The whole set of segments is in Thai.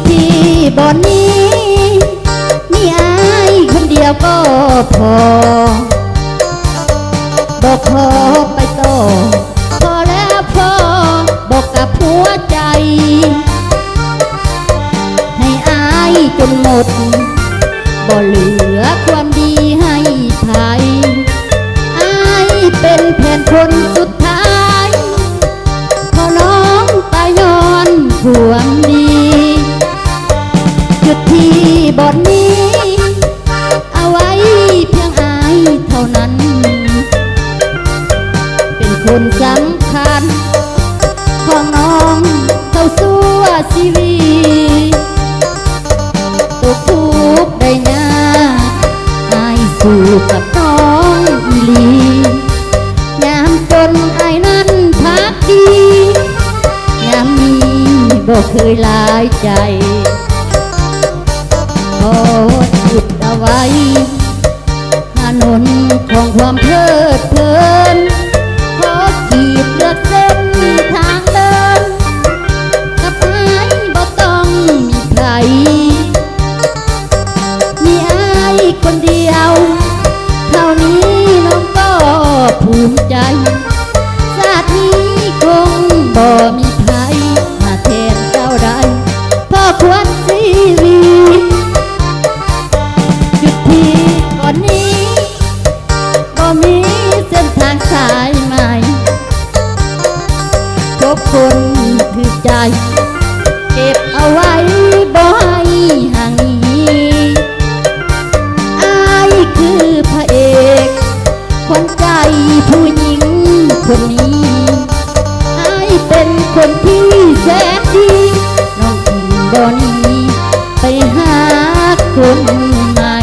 ที่บ่อนนี้มีอายคนเดียวก็พอบอกขอไปต่อพอแล้วพอบอกกับหัวใจให้อายจนหมดบ่เหลือความดีให้ใครอายเป็นแผนคนสุดท้ายพอน้องตายย้อนความดีจุดที่บ่อนนี้เอาไว้เพียงอายเท่านั้นเป็นคนสำคัญของน้องเข้าสู่ชีวิตตกทุกข์ได้ยากอายสู้กับน้องอีหลียามจนอายนั้นพักดียามนี้บ่เคยลายใจขอจุดเอาไว้ถนนของความเพลิดเพลินขอขีดเลือกเส้นทางเดินกับอายบ่ต้องมีใครมีอายคนเดียวเท่านี้น้องก็ภูมิใจชาตินี้คงบ่มีใครมาแทนเจ้าได้พ่อควรชีวิตจุดที่ก่อนนี้บ่มีเส้นทางสายใหม่พบคนถือใจเก็บเอาไว้บ่ให้ห่างหนีอายคือพระเอกคนใจผู้หญิงคนนี้อายเป็นคนที่แสนดีน้องทิ้งบ่หนีไปหาคนใหม่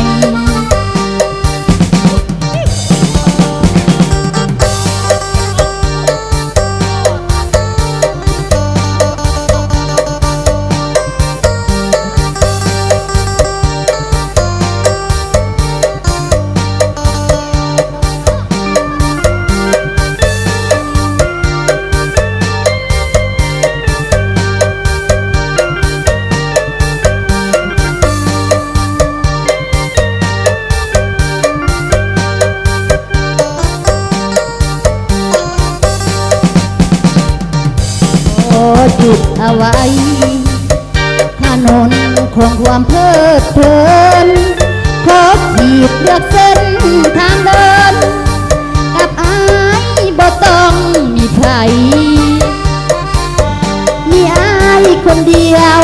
จุดเอาไว้ถนนของความเพลิดเพลินขอขีดเลือกเส้นทางเดินกับอายบ่ต้องมีใครมีอายคนเดียว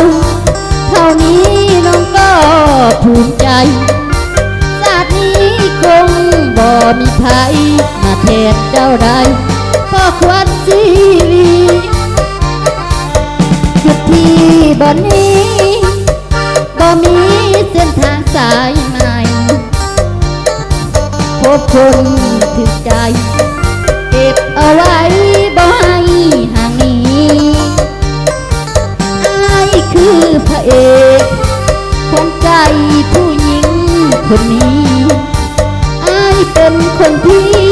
เท่านี้น้องก็ภูมิใจชาตินี้คงบ่มีใครมาแทนเจ้าได้เพราะควรชีวิตจุดที่บ่อนนี้บ่มีเส้นทางสายใหม่พบคนถึงใจเก็บเอาไว้บ่ให้ห่างหนีอายคือพระเอกของใจผู้หญิงคนนี้อายเป็นคนที่